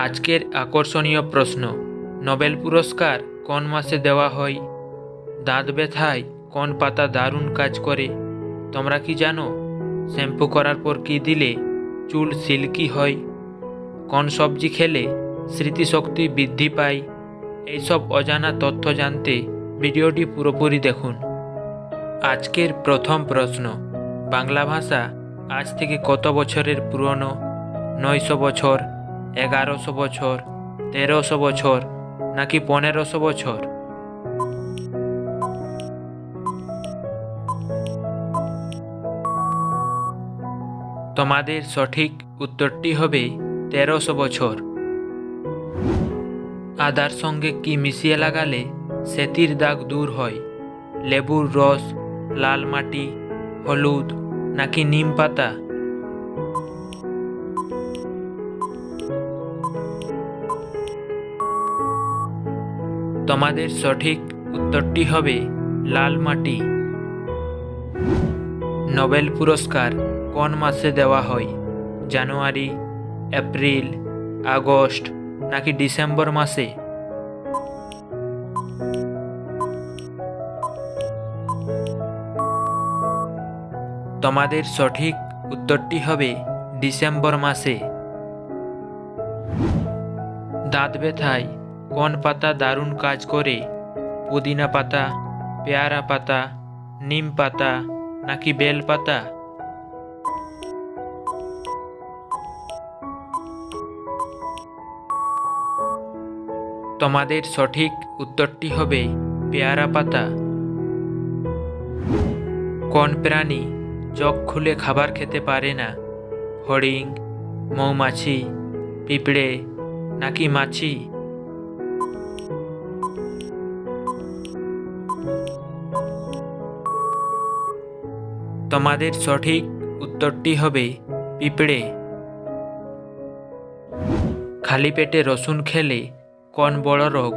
আজকের আকর্ষণীয় প্রশ্ন, নোবেল পুরস্কার কোন মাসে দেওয়া হয়? দাঁত ব্যথায় কোন পাতা দারুণ কাজ করে? তোমরা কি জানো শ্যাম্পু করার পর কি দিলে চুল সিল্কি হয়? কোন সবজি খেলে স্মৃতিশক্তি বৃদ্ধি পায়? এইসব অজানা তথ্য জানতে ভিডিওটি পুরোপুরি দেখুন। আজকের প্রথম প্রশ্ন, বাংলা ভাষা আজ থেকে কত বছরের পুরনো? 900 বছর, 1100 বছর, 1300 বছর নাকি 1500 বছর? তোমাদের সঠিক উত্তরটি হবে 1300 বছর। আদার সঙ্গে কি মিশিয়ে লাগালে সেতির দাগ দূর হয়? লেবুর রস, লাল মাটি, হলুদ নাকি নিম পাতা? তোমাদের সঠিক উত্তরটি হবে লাল মাটি। নোবেল পুরস্কার কোন মাসে দেওয়া হয়? জানুয়ারি, এপ্রিল, আগস্ট নাকি ডিসেম্বর মাসে? তোমাদের সঠিক উত্তরটি হবে ডিসেম্বর মাসে। দাঁত ব্যথায় কোন পাতা দারুণ কাজ করে? পুদিনা পাতা, পেয়ারা পাতা, নিম পাতা নাকি বেল পাতা? তোমাদের সঠিক উত্তরটি হবে পেয়ারা পাতা। কোন প্রাণী চোখ খুলে খাবার খেতে পারে না? হরিণ, মৌমাছি, পিঁপড়ে নাকি মাছি? তোমাদের সঠিক উত্তরটি হবে পিঁপড়ে। খালি পেটে রসুন খেলে কোন বড় রোগ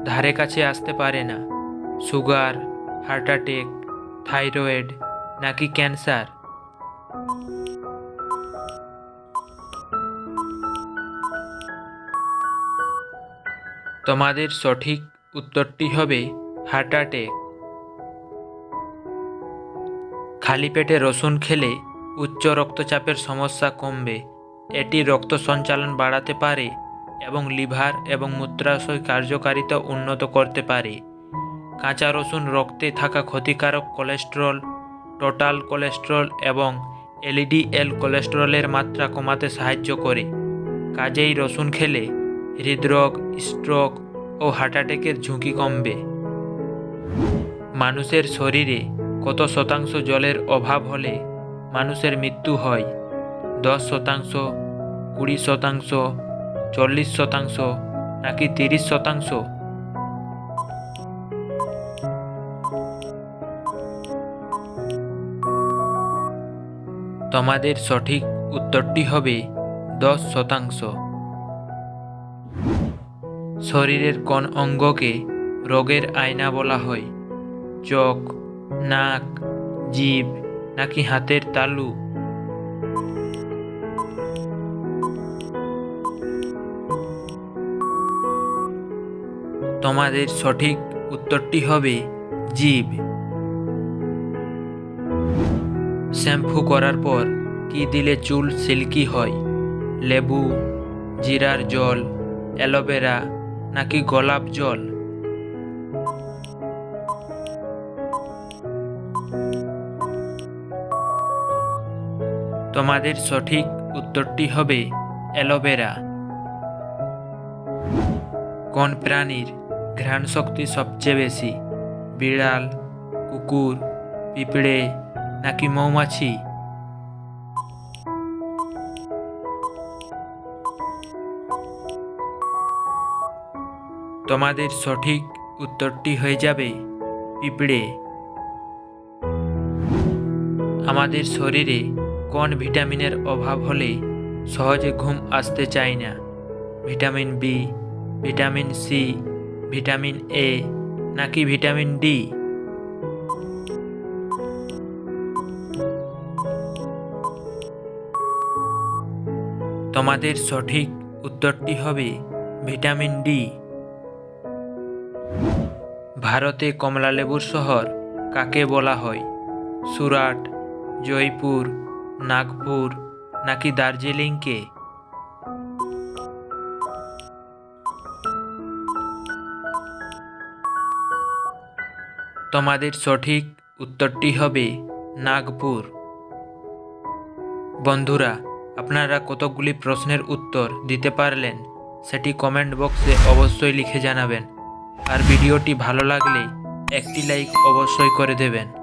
ধারে কাছে আসতে পারে না? সুগার, হার্ট অ্যাটাক, থাইরয়েড নাকি ক্যান্সার? তোমাদের সঠিক উত্তরটি হবে হার্ট অ্যাটাক। খালি পেটে রসুন খেলে উচ্চ রক্তচাপের সমস্যা কমবে। এটি রক্ত সঞ্চালন বাড়াতে পারে এবং লিভার এবং মূত্রাশয় কার্যকারিতা উন্নত করতে পারে। কাঁচা রসুন রক্তে থাকা ক্ষতিকারক কোলেস্টেরল, টোটাল কোলেস্টেরল এবং এলডিএল কোলেস্টেরলের মাত্রা কমাতে সাহায্য করে। কাজেই রসুন খেলে হৃদরোগ, স্ট্রোক ও হার্ট অ্যাটাকের ঝুঁকি কমবে। মানুষের শরীরে কত শতাংশ জলের অভাব হলে মানুষের মৃত্যু হয়? 10%, 20%, 40% নাকি 30%? তোমাদের সঠিক উত্তরটি হবে 10%। শরীরের কোন অঙ্গকে রোগের আয়না বলা হয়? চোখ, নাক, জিভ নাকি হাতের তালু? তোমাদের সঠিক উত্তরটি হবে জিভ। শ্যাম্পু করার পর কি দিলে চুল সিল্কি হয়? লেবু, জিরার জল, অ্যালোভেরা নাকি গোলাপ জল? তোমাদের সঠিক উত্তরটি হবে অ্যালোভেরা। কোন প্রাণীর ঘ্রাণ শক্তি সবচেয়ে বেশি? বিড়াল, কুকুর, পিঁপড়ে নাকি মৌমাছি? তোমাদের সঠিক উত্তরটি হয়ে যাবে পিঁপড়ে। আমাদের শরীরে কোন ভিটামিনের অভাব হলে সহজে ঘুম আসতে চায় না? Vitamin B, vitamin C, vitamin A নাকি ভিটামিন ডি? তোমাদের সঠিক উত্তরটি হবে ভিটামিন ডি। ভারতে কমলালেবুর শহর কাকে বলা হয়? সুরাট, জয়পুর, নাগপুর নাকি দার্জিলিংকে? তোমাদের সঠিক উত্তরটি হবে নাগপুর। বন্ধুরা, আপনারা কতগুলি প্রশ্নের উত্তর দিতে পারলেন সেটি কমেন্ট বক্সে অবশ্যই লিখে জানাবেন। আর ভিডিওটি ভালো লাগলে একটি লাইক অবশ্যই করে দেবেন।